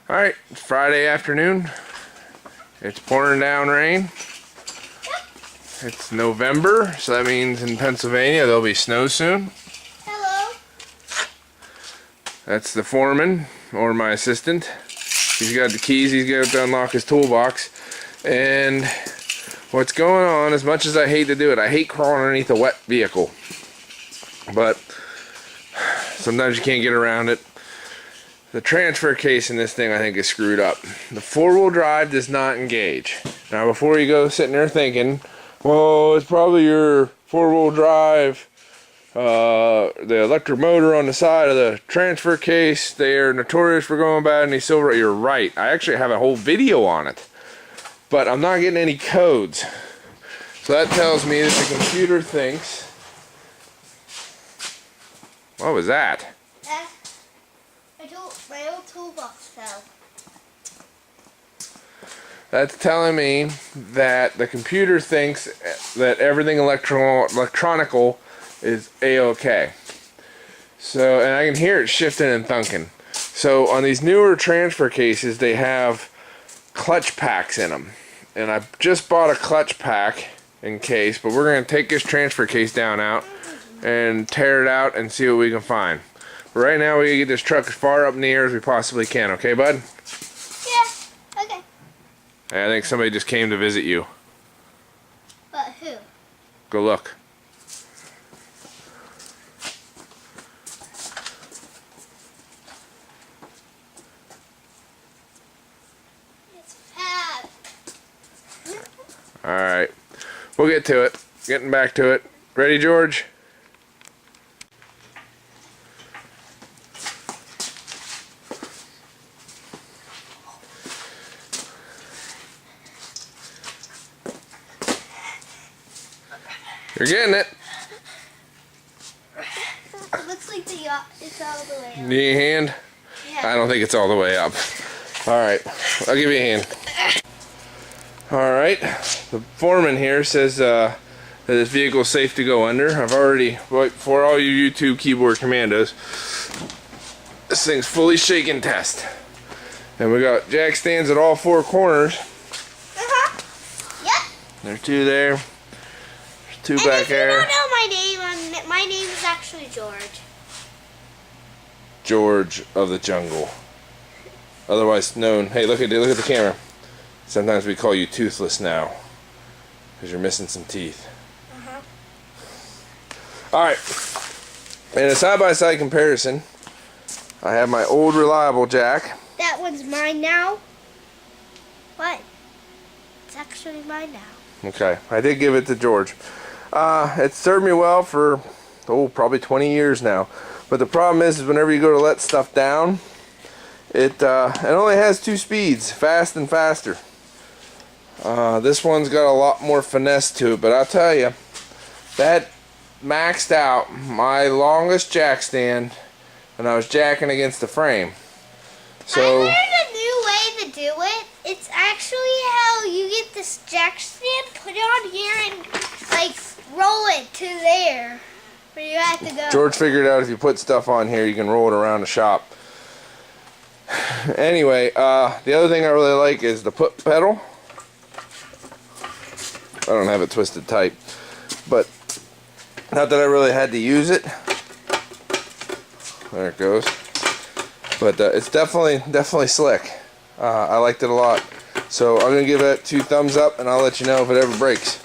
Alright, it's Friday afternoon. It's pouring down rain. It's November, so that means in Pennsylvania there'll be snow soon. Hello. That's the foreman, or my assistant. He's got the keys, he's got to unlock his toolbox. And what's going on, as much as I hate to do it, I hate crawling underneath a wet vehicle. But sometimes you can't get around it. The transfer case in this thing, I think, is screwed up. The four-wheel drive does not engage. Now, before you go sitting there thinking, well, it's probably your four-wheel drive, the electric motor on the side of the transfer case, they're notorious for going bad in these silver. You're right. I actually have a whole video on it. But I'm not getting any codes. So that tells me that the computer thinks... What was that? My old toolbox fell. That's telling me that the computer thinks that everything electronical is a-okay. So, and I can hear it shifting and thunking. So on these newer transfer cases, they have clutch packs in them. And I just bought a clutch pack in case, but we're going to take this transfer case down out and tear it out and see what we can find. Right now, we get this truck as far up in the air as we possibly can, okay, bud? Yeah, okay. I think somebody just came to visit you. But who? Go look. It's Pat. Alright. We'll get to it. Getting back to it. Ready, George? You're getting it. It looks like it's all the way up. Need a hand? Yeah. I don't think it's all the way up. Alright, I'll give you a hand. Alright, the foreman here says that this vehicle is safe to go under. I've already, for all you YouTube keyboard commandos, this thing's fully shake and test. And we got jack stands at all four corners. Yep. There's two there. Two back there. If you don't know my name is actually George. George of the Jungle. Otherwise known, hey, look at the camera. Sometimes we call you Toothless now. Because you're missing some teeth. Alright. In a side-by-side comparison, I have my old reliable jack. That one's mine now. What? It's actually mine now. Okay, I did give it to George. It's served me well for, probably 20 years now. But the problem is whenever you go to let stuff down, it only has two speeds, fast and faster. This one's got a lot more finesse to it, but I'll tell you, that maxed out my longest jack stand when I was jacking against the frame. So I learned a new way to do it. It's actually how you get this jack stand, put it on here, and like roll it to there where you have to go. George figured out if you put stuff on here, you can roll it around the shop. Anyway, the other thing I really like is the put pedal. I don't have it twisted tight, but not that I really had to use it. There it goes. But it's definitely slick. I liked it a lot. So I'm gonna give that 2 thumbs up, and I'll let you know if it ever breaks.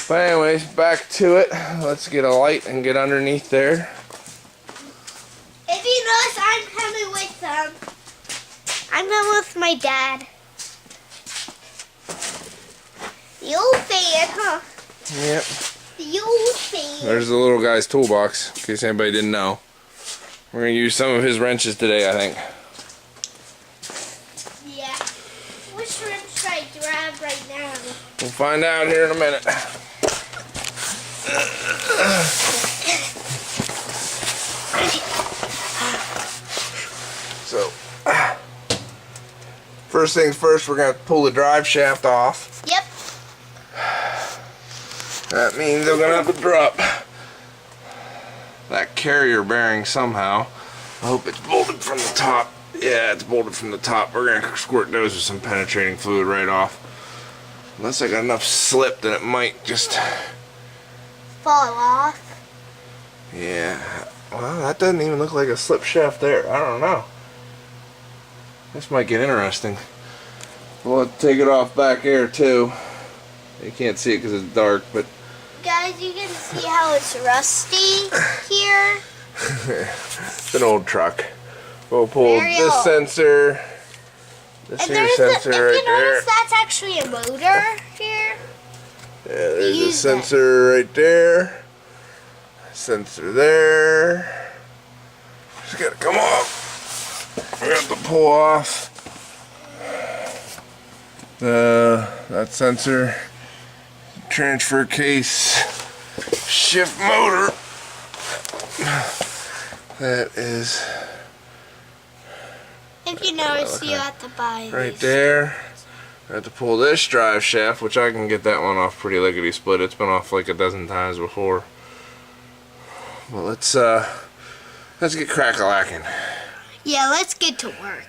But anyways, back to it. Let's get a light and get underneath there. If you notice, I'm coming with them. I'm coming with my dad. The old fan, huh? Yep. The old fan. There's the little guy's toolbox, in case anybody didn't know. We're gonna use some of his wrenches today, I think. Yeah. Which wrench should I grab right now? We'll find out here in a minute. So, first things first, we're going to pull the drive shaft off. Yep. That means I'm going to have to drop that carrier bearing somehow. I hope it's bolted from the top. Yeah, it's bolted from the top. We're gonna squirt those with some penetrating fluid right off. Unless I got enough slip that it might just fall off. Yeah. Well, that doesn't even look like a slip shaft there. I don't know. This might get interesting. We'll take it off back here too. You can't see it because it's dark, but guys, you can see how it's rusty here. it's an old truck. We'll pull Very this old. sensor, this here sensor if right you notice, there. that's actually a motor here. Yeah, there's a Use sensor right there. Sensor there. Just gotta come off. We have to pull off that sensor, transfer case, shift motor. That is If you notice, you have to buy right these. there. I have to pull this drive shaft, which I can get that one off pretty lickety split. It's been off like a dozen times before. Well, let's get crack-a-lacking. Yeah, let's get to work,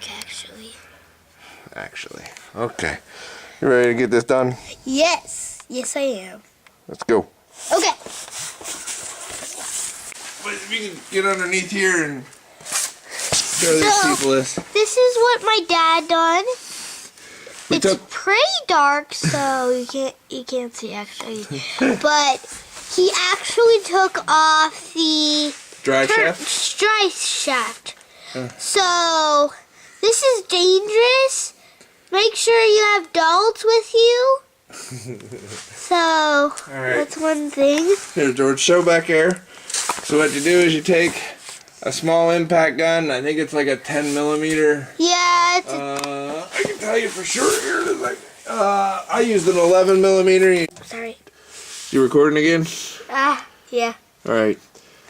Actually, okay. You ready to get this done? Yes. Yes, I am. Let's go. Okay. But if you can get underneath here and show these people this. This is what my dad done. We It's took pretty dark, so you can't see actually. But he actually took off the drive shaft. drive shaft. So this is dangerous. Make sure you have adults with you. So that's one thing. Here, George, show back here. So what you do is you take a small impact gun. I think it's like a 10 millimeter. Yeah, it's I can tell you for sure here. It's like I used an 11 millimeter. sorry. You recording again? Yeah. All right.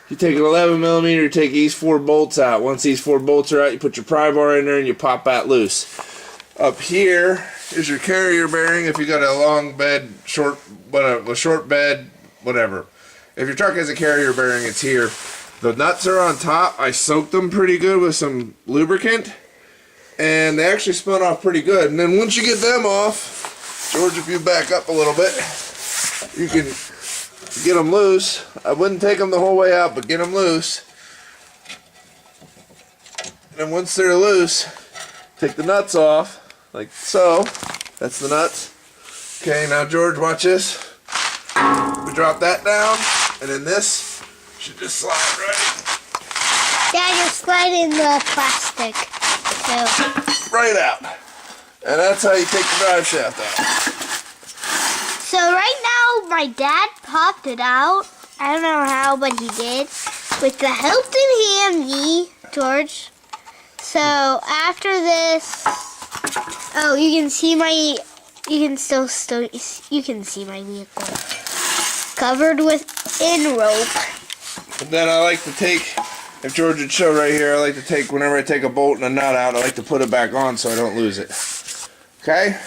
You take an 11 millimeter. You take these 4 bolts out. Once these 4 bolts are out, you put your pry bar in there and you pop that loose. Up here is your carrier bearing. If you got a long bed, short, whatever, a short bed, whatever. If your truck has a carrier bearing, it's here. The nuts are on top. I soaked them pretty good with some lubricant, and they actually spun off pretty good. And then once you get them off, George, if you back up a little bit, you can get them loose. I wouldn't take them the whole way out, but get them loose. And then once they're loose, take the nuts off, like so. That's the nuts. Okay, now George, watch this. We drop that down, and then this should just slide right. Yeah, you're sliding the plastic. So. Right out. And that's how you take the drive shaft out. So right now, my dad popped it out. I don't know how, but he did. With the helping hand, me, George. So after this, oh, you can see my, you can see my vehicle covered in rope. And then I like to take, if George would show right here, I like to take, whenever I take a bolt and a nut out, I like to put it back on so I don't lose it. Okay?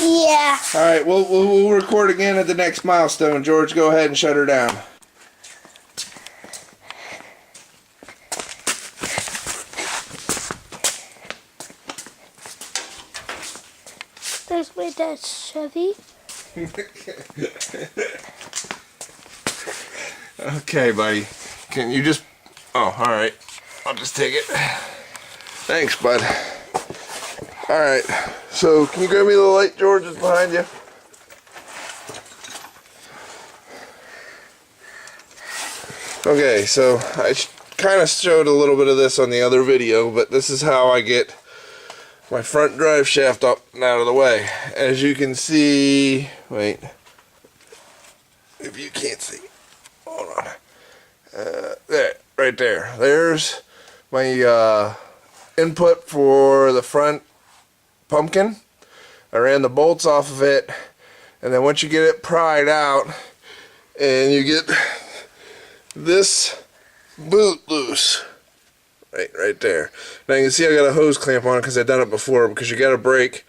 Yeah. All right, we'll record again at the next milestone. George, go ahead and shut her down. There's my dad's Chevy. Okay, buddy. Can you just... Oh, all right. I'll just take it. Thanks, bud. All right. So, can you grab me the light, George, is behind you? Okay, so I kind of showed a little bit of this on the other video, but this is how I get my front drive shaft up and out of the way. As you can see, wait, if you can't see, hold on, there, right there, there's my input for the front pumpkin. I ran the bolts off of it, and then once you get it pried out and you get this boot loose, right there. Now you can see I got a hose clamp on it because I've done it before, because you got to break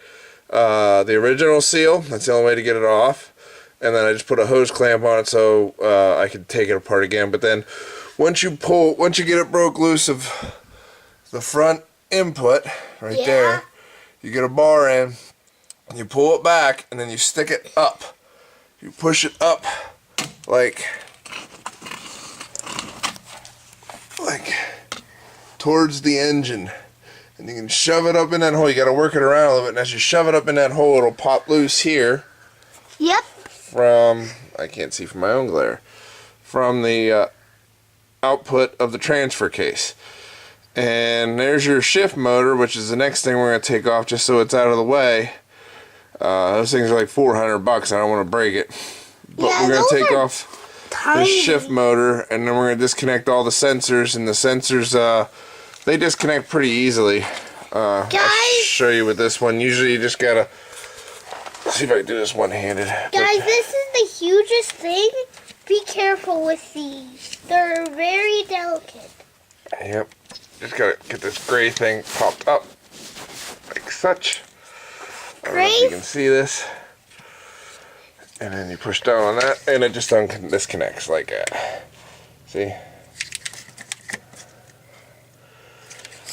the original seal. That's the only way to get it off. And then I just put a hose clamp on it so I could take it apart again. But then once you get it broke loose of the front input right there. You get a bar in, and you pull it back, and then you stick it up. You push it up like towards the engine, and you can shove it up in that hole. You got to work it around a little bit, and as you shove it up in that hole, it'll pop loose here. Yep. From, I can't see from my own glare, from the output of the transfer case. And there's your shift motor, which is the next thing we're going to take off just so it's out of the way. Those things are like $400. I don't want to break it. But we're going to take off the shift motor, and then we're going to disconnect all the sensors. And the sensors, they disconnect pretty easily. I'll show you with this one. Usually you just got to, see if I can do this one-handed. Guys, this is the hugest thing. Be careful with these. They're very delicate. Yep. Just gotta get this gray thing popped up like such. I don't know if you can see this. And then you push down on that, and it just disconnects like that. See?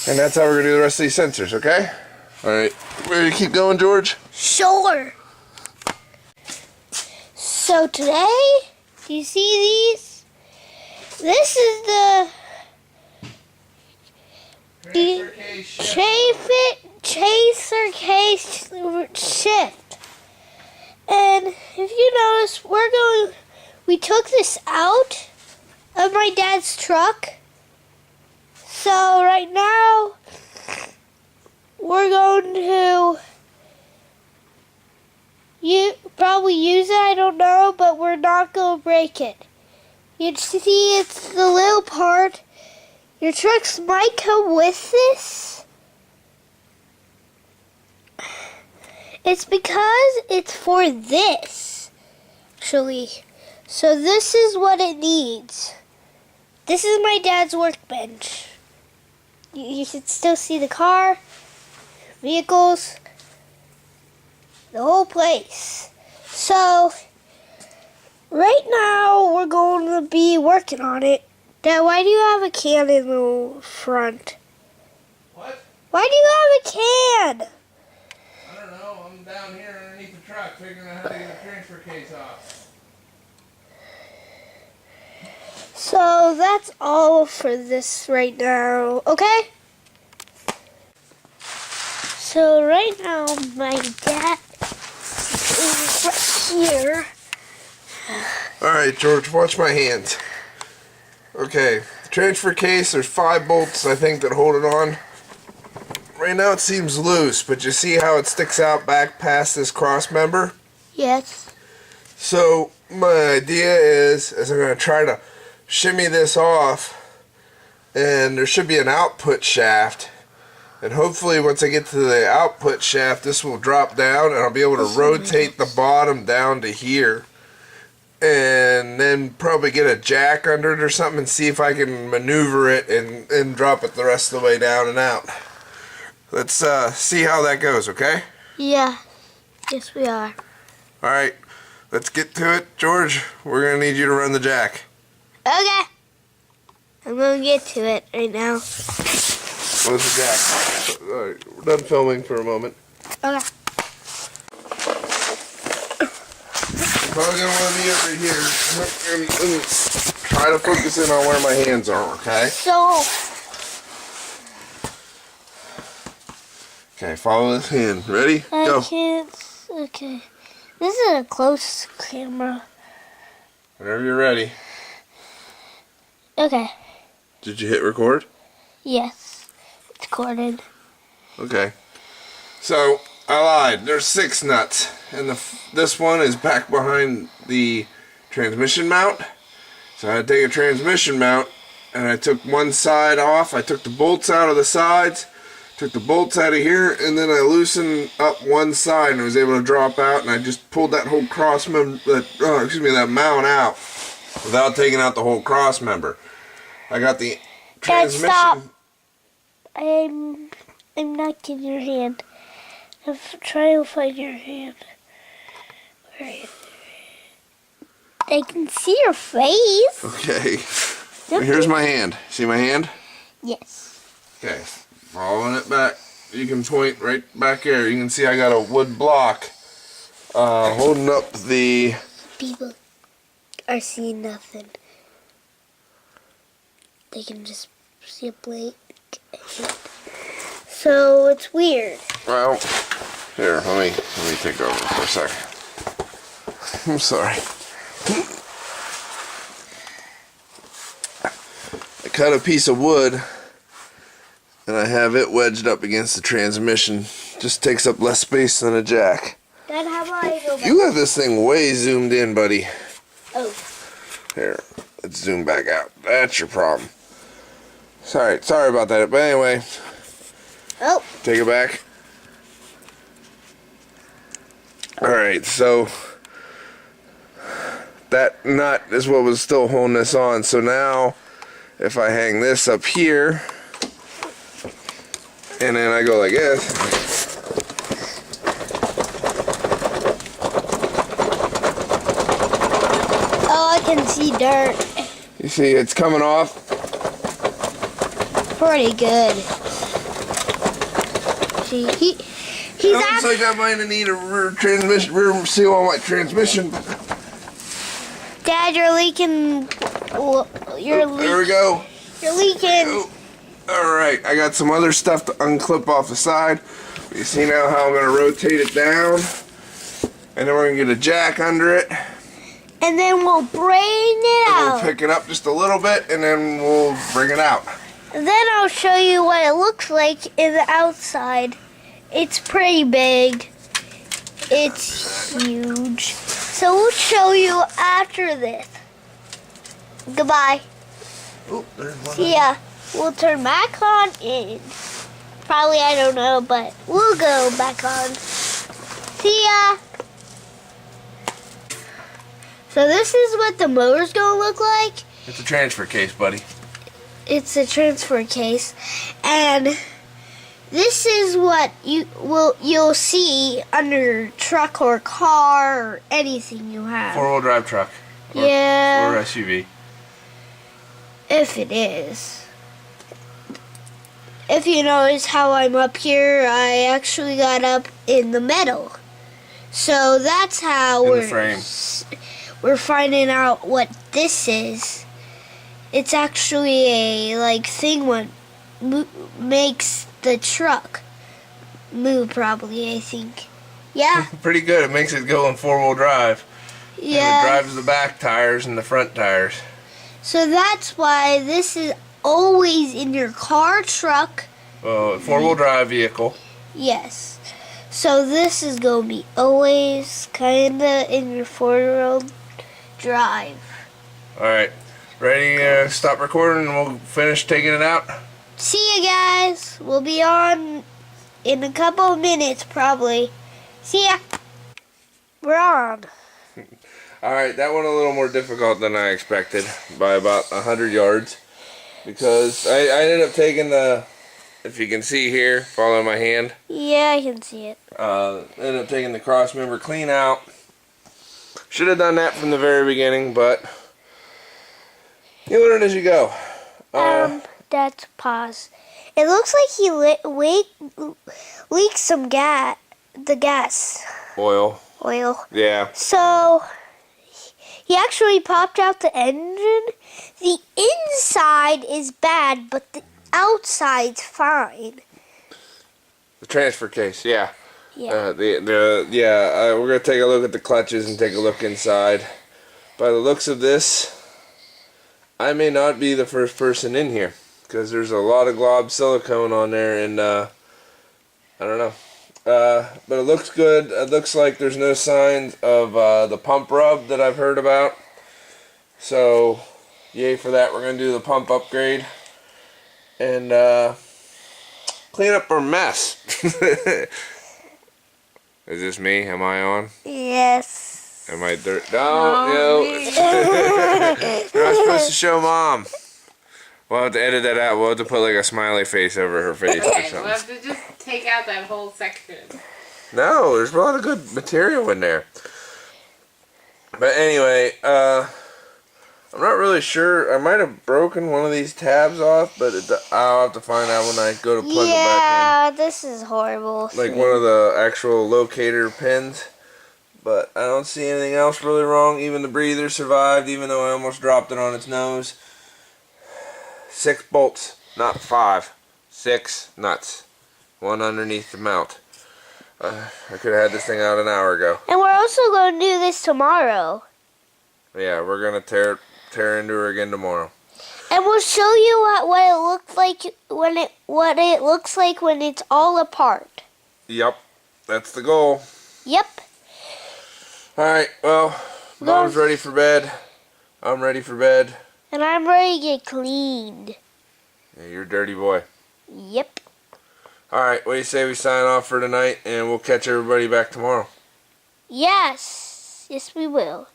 And that's how we're gonna do the rest of these sensors, okay? Alright. Ready to keep going, George? Sure. So today, do you see these? This is the chaser case shift. And if you notice, we took this out of my dad's truck. So right now, we're going to probably use it, I don't know, but we're not going to break it. You see, it's the little part. Your trucks might come with this. It's because it's for this, actually. So this is what it needs. This is my dad's workbench. You can still see the car, vehicles, the whole place. So, right now we're going to be working on it. Dad, why do you have a can in the front? What? Why do you have a can? I don't know. I'm down here underneath the truck figuring out how to get the transfer case off. So that's all for this right now, okay? So right now my dad is right here. Alright, George, watch my hands. Okay, the transfer case, there's 5 bolts, I think, that hold it on. Right now it seems loose, but you see how it sticks out back past this cross member? Yes. So, my idea is I'm going to try to shimmy this off, and there should be an output shaft. And hopefully once I get to the output shaft, this will drop down, and I'll be able to rotate the bottom down to here. And then probably get a jack under it or something and see if I can maneuver it and drop it the rest of the way down and out. Let's see how that goes, okay? Yeah. Yes, we are. Alright, let's get to it. George, we're going to need you to run the jack. Okay. I'm going to get to it right now. Where's the jack? Alright, we're done filming for a moment. Okay. Probably gonna want to be over here. Let me try to focus in on where my hands are, okay? So. Okay, follow this hand. Ready? Go. I can't. Okay. This is a close camera. Whenever you're ready. Okay. Did you hit record? Yes. It's recorded. Okay. So, I lied. There's 6 nuts. And this one is back behind the transmission mount. So I had to take a transmission mount and I took one side off. I took the bolts out of the sides, took the bolts out of here, and then I loosened up one side and I was able to drop out, and I just pulled that whole that mount out without taking out the whole cross member. I got the transmission. Dad, stop. I'm not getting your hand. I'm trying to find your hand. Where is it? I can see your face. Okay. Well, here's my hand. See my hand? Yes. Okay. Following it back. You can point right back there. You can see I got a wood block holding up the... People are seeing nothing. They can just see a blank. So it's weird. Well, here, let me take over for a second. I'm sorry. I cut a piece of wood and I have it wedged up against the transmission. Just takes up less space than a jack. Dad, how about I go back? You have this thing way zoomed in, buddy. Oh. Here, let's zoom back out. That's your problem. Sorry about that. But anyway, Oh. take it back. Alright, so that nut is what was still holding this on. So now, if I hang this up here, and then I go like this, Oh, I can see dirt. you see it's coming off. Pretty good. See, he's It looks like I might need a rear seal on my transmission. Dad, you're leaking. There we go. You're leaking. Oh. Alright, I got some other stuff to unclip off the side. You see now how I'm going to rotate it down. And then we're going to get a jack under it. And then we'll bring it And we'll out. pick it up just a little bit and then we'll bring it out. And then I'll show you what it looks like in the outside. It's pretty big. It's huge. So we'll show you after this. Goodbye. Oh, there's one. See ya. We'll turn back on in. Probably, I don't know, but we'll go back on. See ya. So this is what the motor's gonna look like. It's a transfer case, buddy. It's a transfer case, and this is what you'll see under your truck or car or anything you have. 4-wheel drive truck. Yeah. Or SUV. If it is. If you notice how I'm up here, I actually got up in the middle. So that's how In the frame. We're finding out what this is. It's actually a thing what makes the truck move, probably, I think. Yeah. Pretty good. It makes it go in 4-wheel drive. Yeah. And it drives the back tires and the front tires. So that's why this is always in your car, truck. 4-wheel drive vehicle. Yes. So this is going to be always kind of in your 4-wheel drive. Alright. Ready to stop recording and we'll finish taking it out? See you guys. We'll be on in a couple of minutes, probably. See ya. We're on. Alright, that one a little more difficult than I expected by about 100 yards. Because I ended up taking the, if you can see here, follow my hand. Yeah, I can see it. Ended up taking the cross member clean out. Should have done that from the very beginning, but you learn as you go. That's pause. It looks like he leaked some gas. The gas. Oil. Yeah. So he actually popped out the engine. The inside is bad, but the outside's fine. The transfer case, yeah. Yeah. We're gonna take a look at the clutches and take a look inside. By the looks of this, I may not be the first person in here because there's a lot of glob silicone on there, and I don't know. But it looks good. It looks like there's no signs of the pump rub that I've heard about. So, yay for that. We're going to do the pump upgrade and clean up our mess. Is this me? Am I on? Yes. Am I dirt? No. You're not supposed to show Mom. We'll have to edit that out. We'll have to put like a smiley face over her face or Okay, something. we'll have to just take out that whole section. No, there's a lot of good material in there. But anyway, I'm not really sure. I might have broken one of these tabs off, but I'll have to find out when I go to plug it back Yeah, this is horrible. in. Like one of the actual locator pins. But I don't see anything else really wrong. Even the breather survived, even though I almost dropped it on its nose. 6 bolts, not 5. 6 nuts. One underneath the mount. I could have had this thing out an hour ago. And we're also going to do this tomorrow. Yeah, we're gonna tear into her again tomorrow. And we'll show you what it looks like when it's all apart. Yep, that's the goal. Yep. All right, well, Mom's ready for bed. I'm ready for bed. And I'm ready to get cleaned. Yeah, you're a dirty boy. Yep. All right, what do you say we sign off for tonight, and we'll catch everybody back tomorrow? Yes. Yes, we will.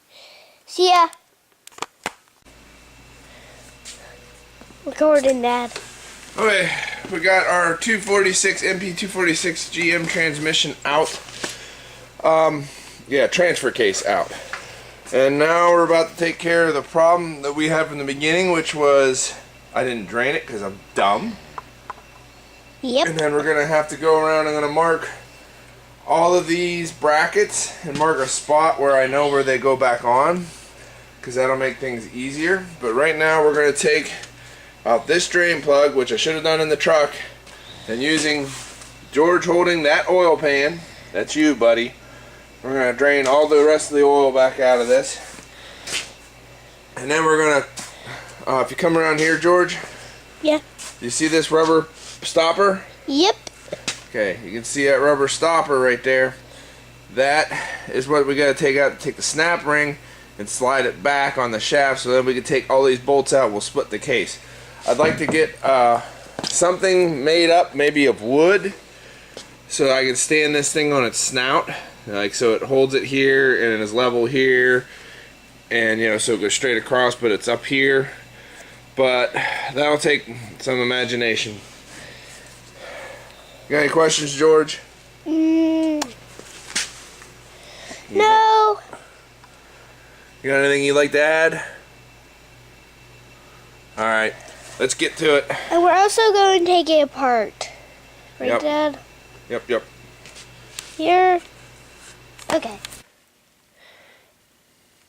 See ya. Recording, Dad. Okay, we got our NP246 GM transmission out. Yeah, transfer case out. And now we're about to take care of the problem that we had from the beginning, which was I didn't drain it because I'm dumb. Yep. And then we're going to have to go around. I'm going to mark all of these brackets and mark a spot where I know where they go back on, because that'll make things easier. But right now we're going to take out this drain plug, which I should have done in the truck, and using George holding that oil pan, that's you, buddy, we're going to drain all the rest of the oil back out of this. And then we're going to, if you come around here, George, Yeah. you see this rubber stopper? Yep. Okay, you can see that rubber stopper right there. That is what we got to take out. Take the snap ring and slide it back on the shaft, so then we can take all these bolts out. We'll split the case. I'd like to get something made up, maybe of wood, so I can stand this thing on its snout, like so it holds it here and it is level here, and so it goes straight across, but it's up here. But that'll take some imagination. You got any questions, George? No. You got anything you'd like to add? Alright, let's get to it. And we're also going to take it apart. Right, Yep. Dad? Yep. Here. Okay.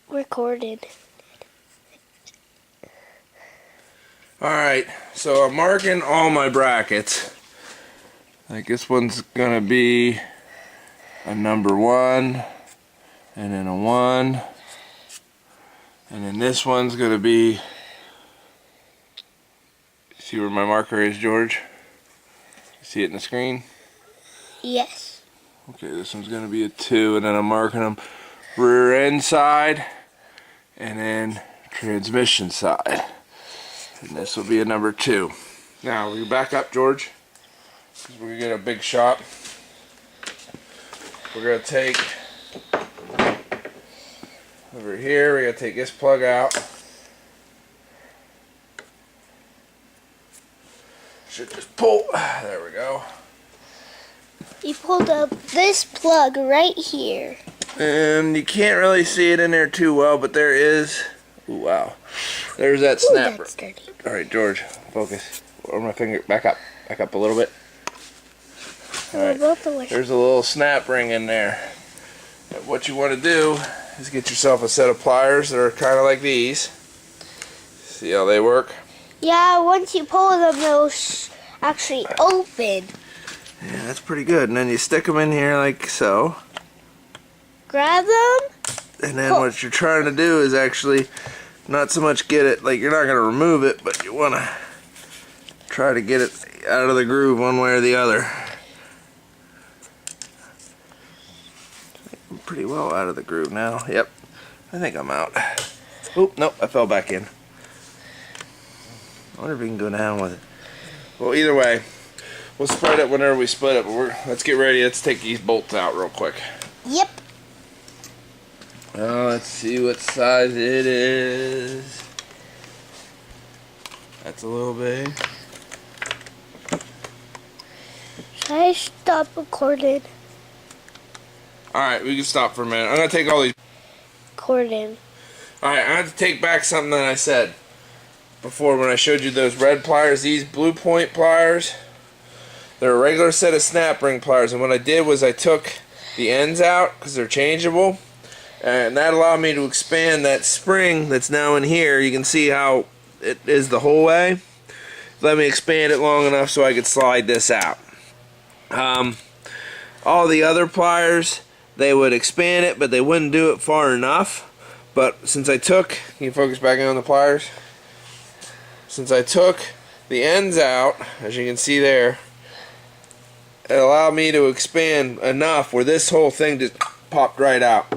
Recorded. Alright, so I'm marking all my brackets. Like this one's gonna be a number 1, and then a 1, and then this one's gonna be, see where my marker is, George? See it in the screen? Yes. Okay, this one's gonna be a 2, and then I'm marking them rear end side, and then transmission side. And this will be a number 2. Now, we back up, George, because we're going to get a big shot. We're going to take, over here, we're going to take this plug out. Should just pull, there we go. You pulled up this plug right here. And you can't really see it in there too well, but there is, ooh, wow. There's that Ooh, snap. that's dirty. Alright, George, focus. Or my finger, back up a little bit. Alright, there's a little snap ring in there. And what you want to do is get yourself a set of pliers that are kind of like these. See how they work? Yeah, once you pull them, they'll actually open. Yeah, that's pretty good. And then you stick them in here like so. Grab them. And then what you're trying to do is actually not so much get it, like you're not going to remove it, but you want to try to get it out of the groove one way or the other. I'm pretty well out of the groove now. Yep, I think I'm out. Oop, nope, I fell back in. I wonder if we can go down with it. Well, either way, we'll split it whenever we split it, but let's get ready. Let's take these bolts out real quick. Yep. Let's see what size it is. That's a little big. Should I stop recording? Alright, we can stop for a minute. I'm going to take all these. Recording. Alright, I have to take back something that I said before when I showed you those red pliers. These Blue Point pliers, they're a regular set of snap ring pliers, and what I did was I took the ends out because they're changeable, and that allowed me to expand that spring that's now in here. You can see how it is the whole way. Let me expand it long enough so I could slide this out. All the other pliers, they would expand it, but they wouldn't do it far enough. But since I took, can you focus back in on the pliers? Since I took the ends out, as you can see there, it allowed me to expand enough where this whole thing just popped right out.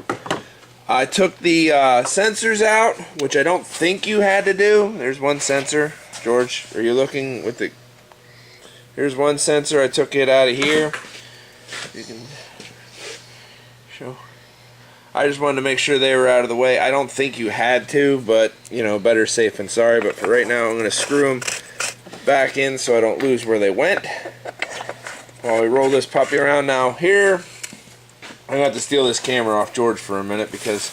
I took the sensors out, which I don't think you had to do. There's one sensor. George, are you looking with the... Here's one sensor. I took it out of here. You can show. I just wanted to make sure they were out of the way. I don't think you had to, but, you know, better safe than sorry. But for right now, I'm going to screw them back in so I don't lose where they went. While we roll this puppy around now, here, I'm going to have to steal this camera off George for a minute, because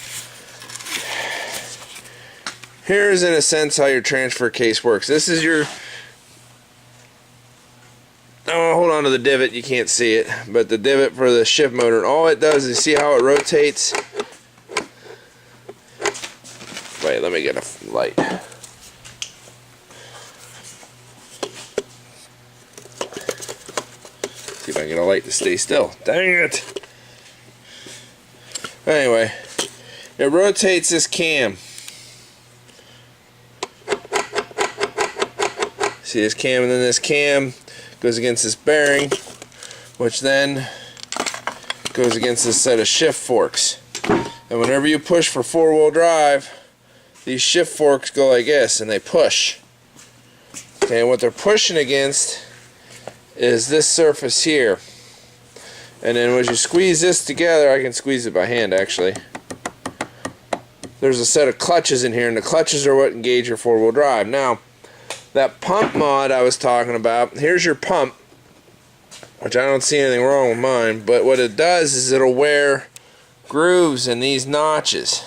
here's, in a sense, how your transfer case works. This is your... Oh, hold on to the divot. You can't see it, but the divot for the shift motor. And all it does is, see how it rotates. Wait, let me get a light. See if I can get a light to stay still. Dang it! Anyway, it rotates this cam. See this cam, and then this cam goes against this bearing, which then goes against this set of shift forks. And whenever you push for four-wheel drive, these shift forks go like this, and they push. Okay, and what they're pushing against is this surface here. And then as you squeeze this together, I can squeeze it by hand actually. There's a set of clutches in here, and the clutches are what engage your four-wheel drive. Now, that pump mod I was talking about, here's your pump, which I don't see anything wrong with mine, but what it does is it'll wear grooves in these notches.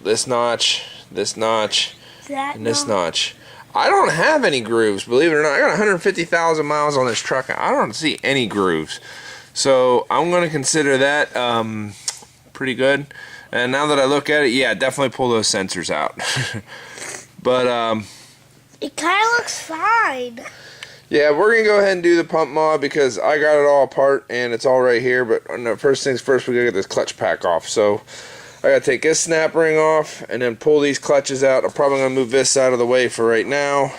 This notch, and this notch. I don't have any grooves, believe it or not. I got 150,000 miles on this truck. I don't see any grooves. So I'm going to consider that pretty good. And now that I look at it, yeah, definitely pull those sensors out. But it kind of looks fine. yeah, we're gonna go ahead and do the pump mod because I got it all apart and it's all right here. But no, first things first, we gotta get this clutch pack off. So I gotta take this snap ring off and then pull these clutches out. I'm probably gonna move this out of the way for right now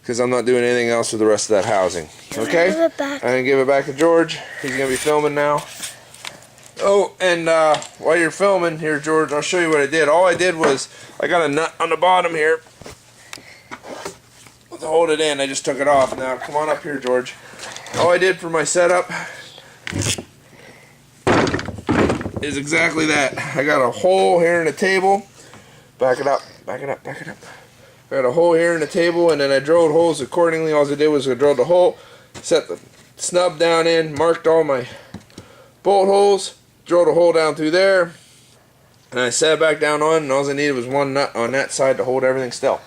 because I'm not doing anything else with the rest of that housing. Okay, I'm gonna give it back to George. He's gonna be filming now. Oh, and while you're filming here, George, I'll show you what I did. All I did was I got a nut on the bottom here. To hold it in, I just took it off. Now, come on up here, George. All I did for my setup is exactly that. I got a hole here in the table. Back it up, back it up, back it up. I got a hole here in the table, and then I drilled holes accordingly. All I did was I drilled the hole, set the snub down in, marked all my bolt holes, drilled a hole down through there, and I set it back down on, and all I needed was one nut on that side to hold everything still.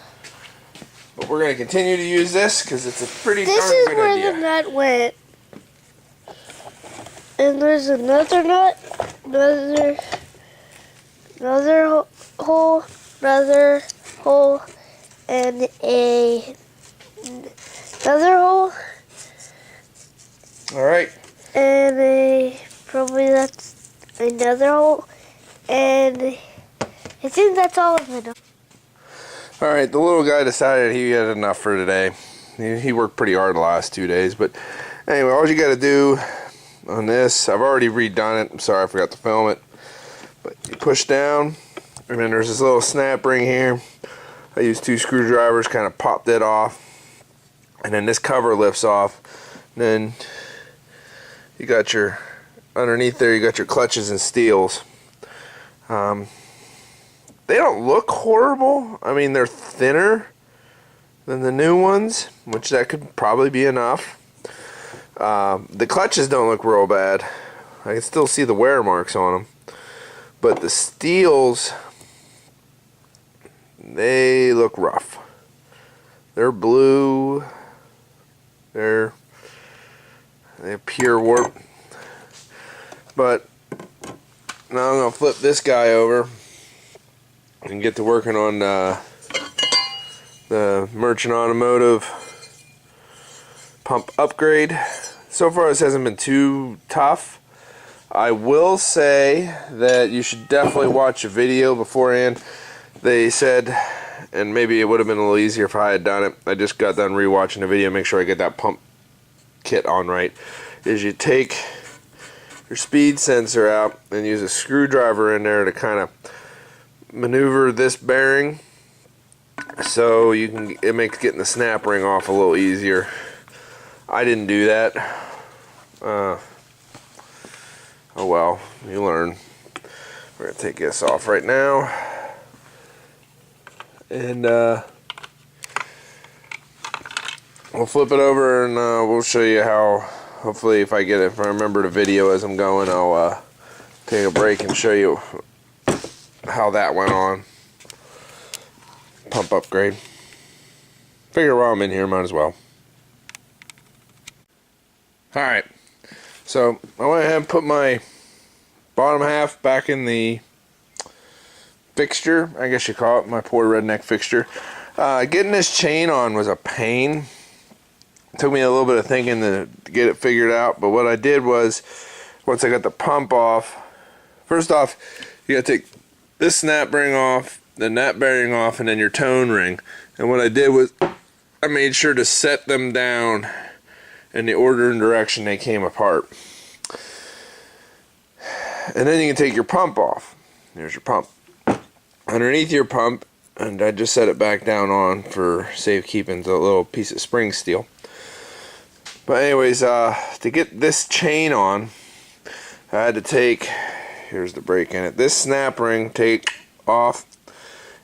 But we're going to continue to use this because it's a pretty darn good idea. This is where the nut went. And there's another nut, another hole, and another hole. Alright. And probably that's another hole. And I think that's all of it. Alright, the little guy decided he had enough for today. He worked pretty hard the last 2 days. But anyway, all you got to do on this, I've already redone it. I'm sorry I forgot to film it. But you push down, and then there's this little snap ring here. I used 2 screwdrivers, kind of popped it off. And then this cover lifts off. And then you got your, underneath there, you got your clutches and steels. They don't look horrible. I mean, they're thinner than the new ones, which that could probably be enough. The clutches don't look real bad. I can still see the wear marks on them. but the steels, they look rough. They're blue. They have pure warp. But now I'm gonna flip this guy over and get to working on the Merchant Automotive pump upgrade. So far this hasn't been too tough. I will say that you should definitely watch a video beforehand. They said, and maybe it would have been a little easier if I had done it, I just got done rewatching the video, make sure I get that pump kit on right, is you take your speed sensor out and use a screwdriver in there to kind of maneuver this bearing so you can, it makes getting the snap ring off a little easier. I didn't do that. Oh well, you learn. We're gonna take this off right now, and we'll flip it over and we'll show you how. Hopefully, if I remember the video as I'm going, I'll take a break and show you how that went on. Pump upgrade. Figure while I'm in here, might as well. Alright, so I went ahead and put my bottom half back in the fixture, I guess you call it, my poor redneck fixture. Getting this chain on was a pain. It took me a little bit of thinking to get it figured out, but what I did was, once I got the pump off, first off, you gotta take this snap ring off, then that bearing off, and then your tone ring. And what I did was, I made sure to set them down in the order and direction they came apart. And then you can take your pump off. There's your pump. Underneath your pump, and I just set it back down on for safekeeping, a little piece of spring steel. But anyways, to get this chain on, I had to take, here's the brake in it, this snap ring, take off,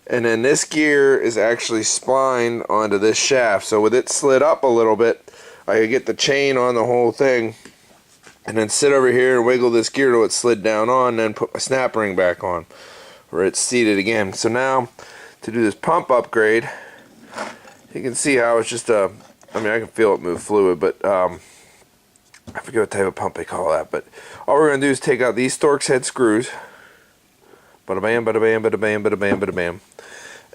and then this gear is actually splined onto this shaft. So with it slid up a little bit, I could get the chain on the whole thing, and then sit over here and wiggle this gear till it slid down on, and then put my snap ring back on, where it's seated again. So now, to do this pump upgrade, you can see how it's just a, I mean, I can feel it move fluid, but I forget what type of pump they call that. But all we're going to do is take out these Stork's head screws. Bada bam, bada bam, bada bam, bada bam, bada bam.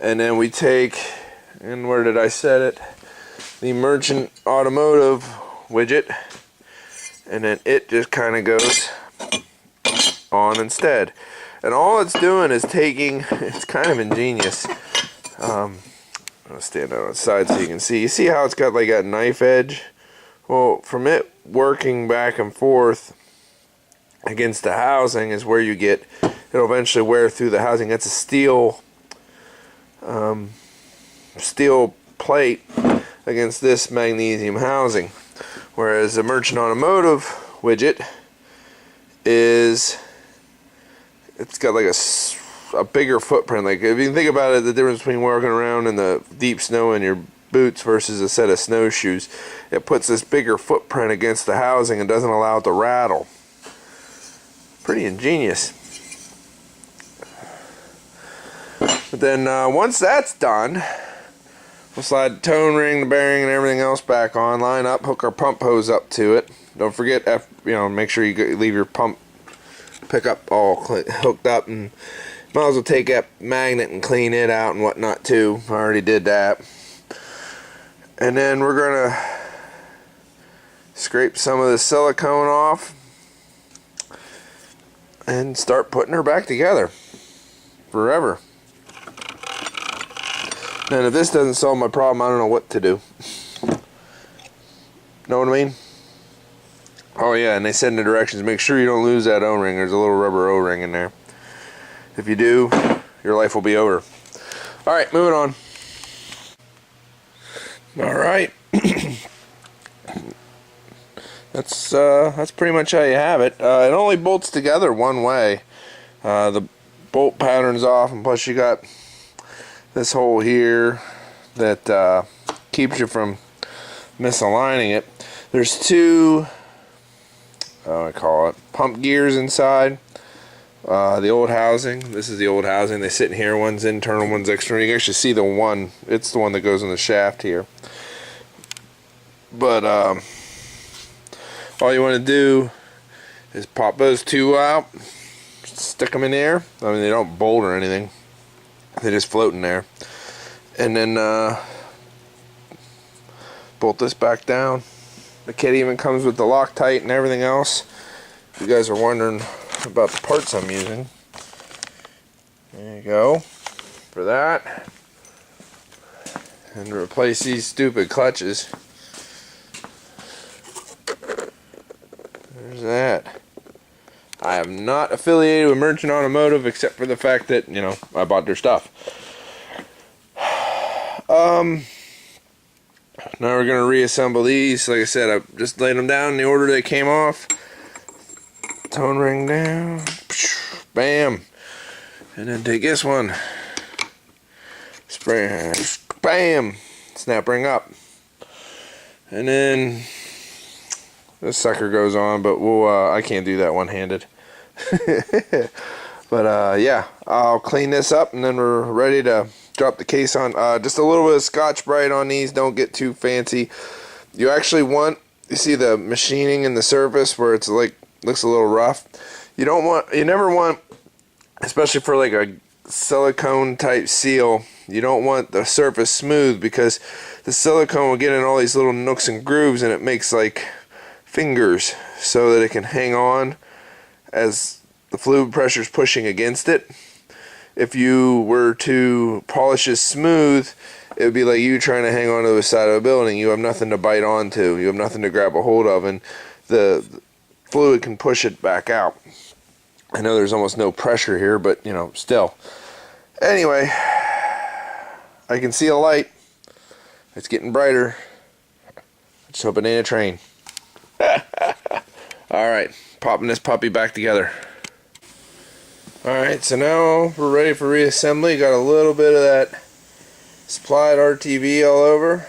And then we take, and where did I set it? The Merchant Automotive widget, and then it just kind of goes on instead. And all it's doing is taking, it's kind of ingenious. I'll stand on the side so you can see. You see how it's got like that knife edge? Well, from it working back and forth against the housing is where you get, it'll eventually wear through the housing. That's a steel plate against this magnesium housing, whereas the Merchant Automotive widget is, it's got like a bigger footprint. Like if you think about it, the difference between walking around in the deep snow in your boots versus a set of snowshoes, it puts this bigger footprint against the housing and doesn't allow it to rattle. Pretty ingenious. But then once that's done, we'll slide the tone ring, the bearing, and everything else back on, line up, hook our pump hose up to it. Don't forget, make sure you leave your pump pickup all hooked up, and might as well take that magnet and clean it out and whatnot too. I already did that. And then we're gonna scrape some of the silicone off and start putting her back together forever. And if this doesn't solve my problem, I don't know what to do. Know what I mean? Oh yeah, and they said in the directions, make sure you don't lose that O-ring. There's a little rubber O-ring in there. If you do, your life will be over. Alright, moving on. Alright. That's pretty much how you have it. It only bolts together one way. The bolt pattern's off, and plus you got this hole here that keeps you from misaligning it. There's two, I call it pump gears inside. The old housing. This is the old housing. They sit in here. One's internal, one's external. You can actually see the one. It's the one that goes in the shaft here. But all you want to do is pop those two out, stick them in there. I mean, they don't bolt or anything. They just float in there. And then bolt this back down. The kit even comes with the Loctite and everything else. If you guys are wondering about the parts I'm using, there you go for that. And to replace these stupid clutches, there's that. I am not affiliated with Merchant Automotive except for the fact that, you know, I bought their stuff. Now we're going to reassemble these. Like I said, I just laid them down in the order they came off. Tone ring down. Bam. And then take this one. Spray. Bam. Snap ring up. And then this sucker goes on, but we'll, I can't do that one-handed. But yeah, I'll clean this up and then we're ready to drop the case on. Just a little bit of Scotch-Brite on these. Don't get too fancy. You actually want, you see the machining in the surface where it's like looks a little rough. You never want, especially for like a silicone type seal, you don't want the surface smooth because the silicone will get in all these little nooks and grooves and it makes like fingers so that it can hang on as the fluid pressure is pushing against it. If you were to polish this smooth, it would be like you trying to hang on to the side of a building. You have nothing to bite onto. You have nothing to grab a hold of, and the fluid can push it back out. I know there's almost no pressure here, but you know, still. Anyway, I can see a light. It's getting brighter. Let's hope it ain't a train. Alright, popping this puppy back together. Alright, so now we're ready for reassembly. Got a little bit of that supplied RTV all over.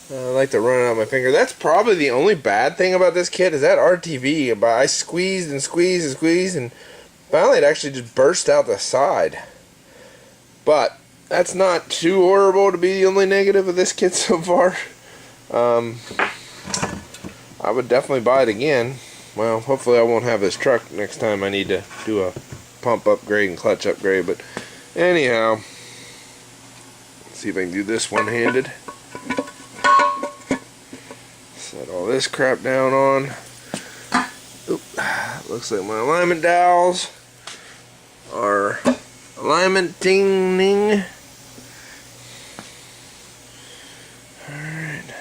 I like to run it out my finger. That's probably the only bad thing about this kit is that RTV. But I squeezed and squeezed and squeezed and finally it actually just burst out the side. But that's not too horrible to be the only negative of this kit so far. I would definitely buy it again. Well, hopefully I won't have this truck next time I need to do a pump upgrade and clutch upgrade. But anyhow, let's see if I can do this one-handed. Set all this crap down on. Oop, looks like my alignment dowels are alignmenting. Alright.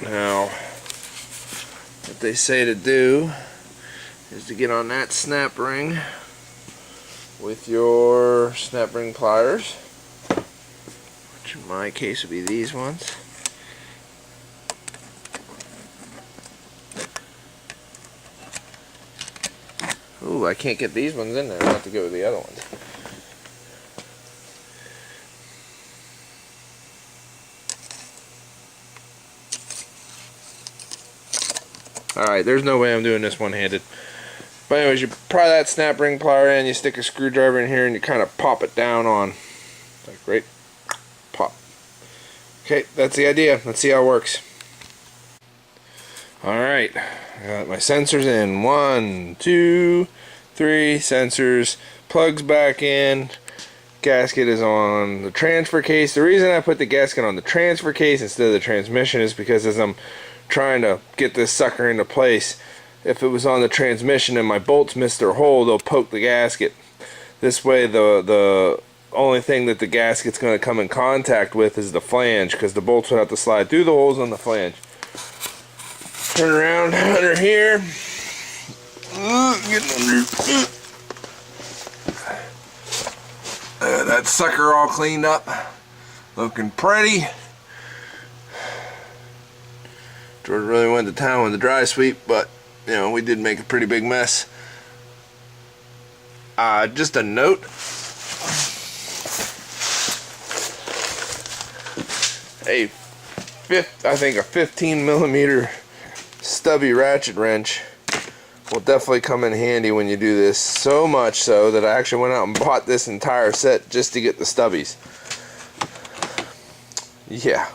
Now, what they say to do is to get on that snap ring with your snap ring pliers, which in my case would be these ones. Ooh, I can't get these ones in there. I'll have to go with the other ones. Alright, there's no way I'm doing this one-handed. But anyways, you pry that snap ring plier in, you stick a screwdriver in here, and you kind of pop it down on. Like, right? Pop. Okay, that's the idea. Let's see how it works. Alright, I got my sensors in. 1, 2, 3 sensors. Plugs back in. Gasket is on the transfer case. The reason I put the gasket on the transfer case instead of the transmission is because as I'm trying to get this sucker into place, if it was on the transmission and my bolts miss their hole, they'll poke the gasket. This way the only thing that the gasket's going to come in contact with is the flange, because the bolts would have to slide through the holes on the flange. Turn around under here. Get under. That sucker all cleaned up. Looking pretty. George really went to town with the dry sweep, but you know, we did make a pretty big mess. Just a note. I think a 15 millimeter stubby ratchet wrench will definitely come in handy when you do this. So much so that I actually went out and bought this entire set just to get the stubbies. Yeah.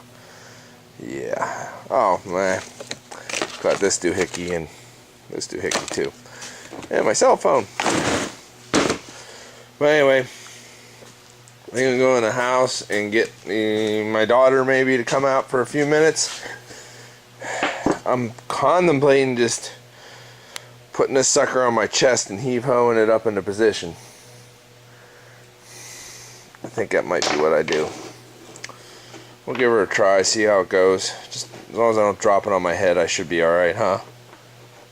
Yeah. Oh, man. Got this doohickey and this doohickey too. And my cell phone. But anyway, I'm going to go in the house and get my daughter maybe to come out for a few minutes. I'm contemplating just putting this sucker on my chest and heave-hoeing it up into position. I think that might be what I do. We'll give her a try, see how it goes. Just as long as I don't drop it on my head, I should be alright, huh?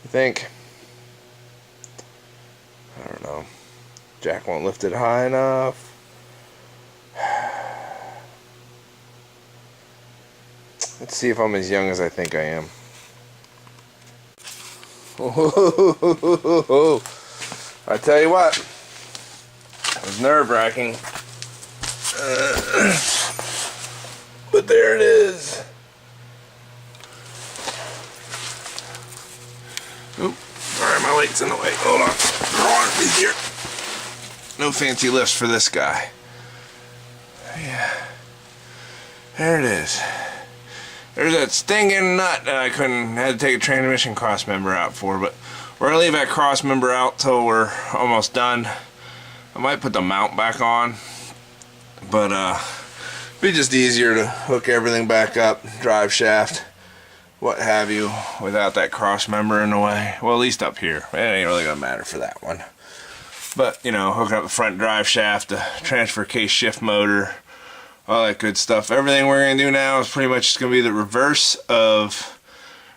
You think? I don't know. Jack won't lift it high enough. Let's see if I'm as young as I think I am. I tell you what, it was nerve-wracking. But there it is. Oop, sorry, my light's in the way. Hold on. Right here. No fancy lifts for this guy. Yeah. There it is. There's that stinking nut that I had to take a transmission cross member out for, but we're gonna leave that cross member out till we're almost done. I might put the mount back on, but it'd be just easier to hook everything back up, drive shaft, what have you, without that cross member in the way. Well, at least up here. It ain't really gonna matter for that one. But, you know, hooking up the front drive shaft, the transfer case shift motor, all that good stuff. Everything we're going to do now is pretty much just going to be the reverse of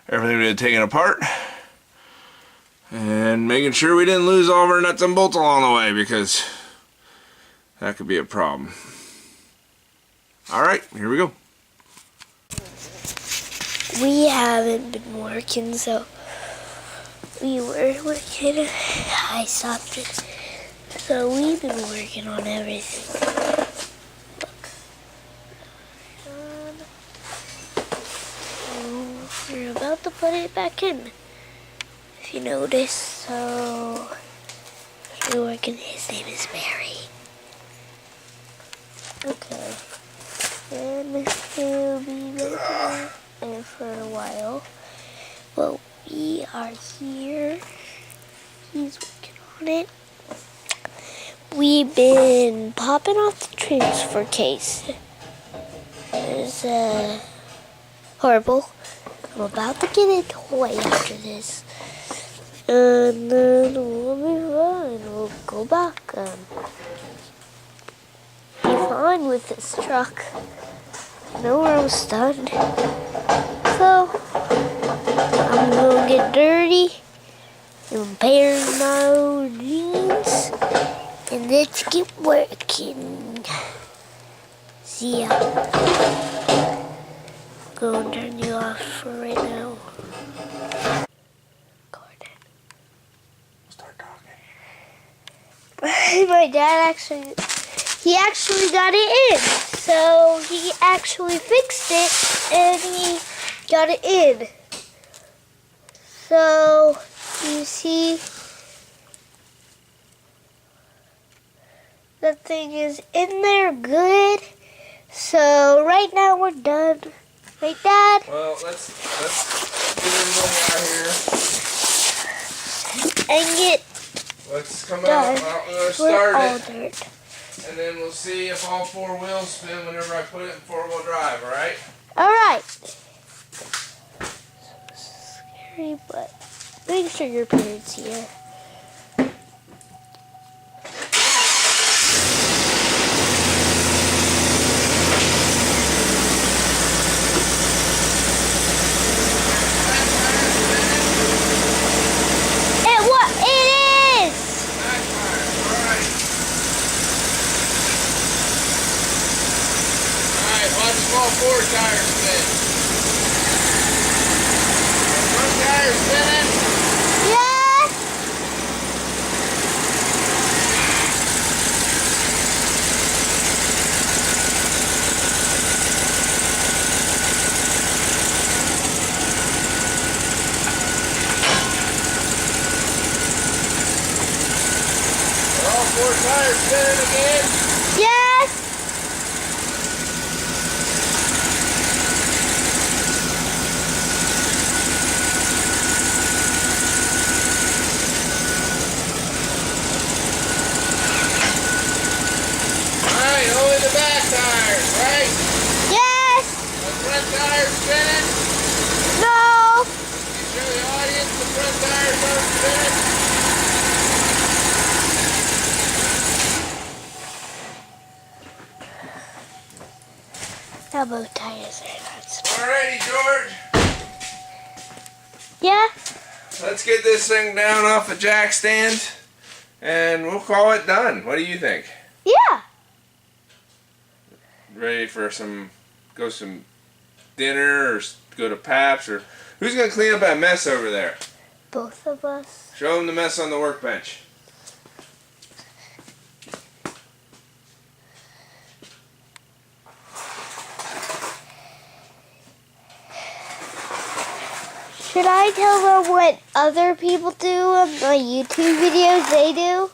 everything we did taking apart. And making sure we didn't lose all of our nuts and bolts along the way, because that could be a problem. Alright, here we go. We haven't been working, so we were working. I stopped it. So we've been working on everything. We're about to put it back in, if you notice. So we're working. His name is Mary. Okay, and he'll be there for a while. Well, we are here. He's working on it. We've been popping off the transfer case. It's horrible. I'm about to get a toy after this. And then we'll be fine. We'll go back and be fine with this truck. I know we're almost done. So, I'm gonna get dirty and repair my jeans. And let's get working. See ya. Go and turn you off for right now. Start talking. My dad he actually got it in. So he actually fixed it and he got it in. So you see, the thing is in there good. So right now we're done. Right, Dad? Well, let's get everything out here. And get Let's come done. out. Well, we're gonna start it, and then we'll see if all four wheels spin whenever I put it in four-wheel drive. All right? All right. Scary, but make sure your parents here. All four tires spin. Front tire spinning? Yeah. more tires spinning again? Yes! Alright, only the back tires, right? Yes! The front tires spinning? No! You show the audience the front tires aren't spinning? Now both tires are not spinning. Alrighty, George. Yeah? Let's get this thing down off the jack stand and we'll call it done. What do you think? Yeah. Ready for go some dinner or go to Paps, or who's gonna clean up that mess over there? Both of us. Show them the mess on the workbench. Should I tell them what other people do on my YouTube videos they do?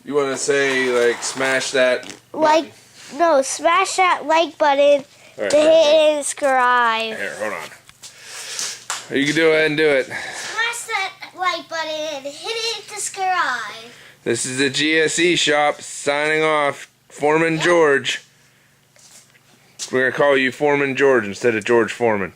You want to say, like, smash that? Like, no, smash that like button, Alright, to hit and subscribe. here, hold on. You can go ahead and do it. Smash that like button and hit it to subscribe. This is the GSE shop signing off. Foreman George. We're going to call you Foreman George instead of George Foreman.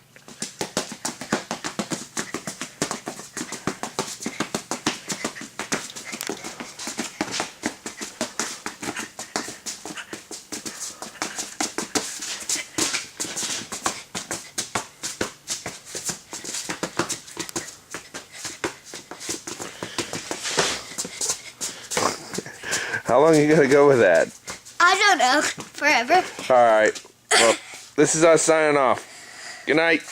How long are you going to go with that? I don't know. Forever. Alright. Well, this is us signing off. Good night.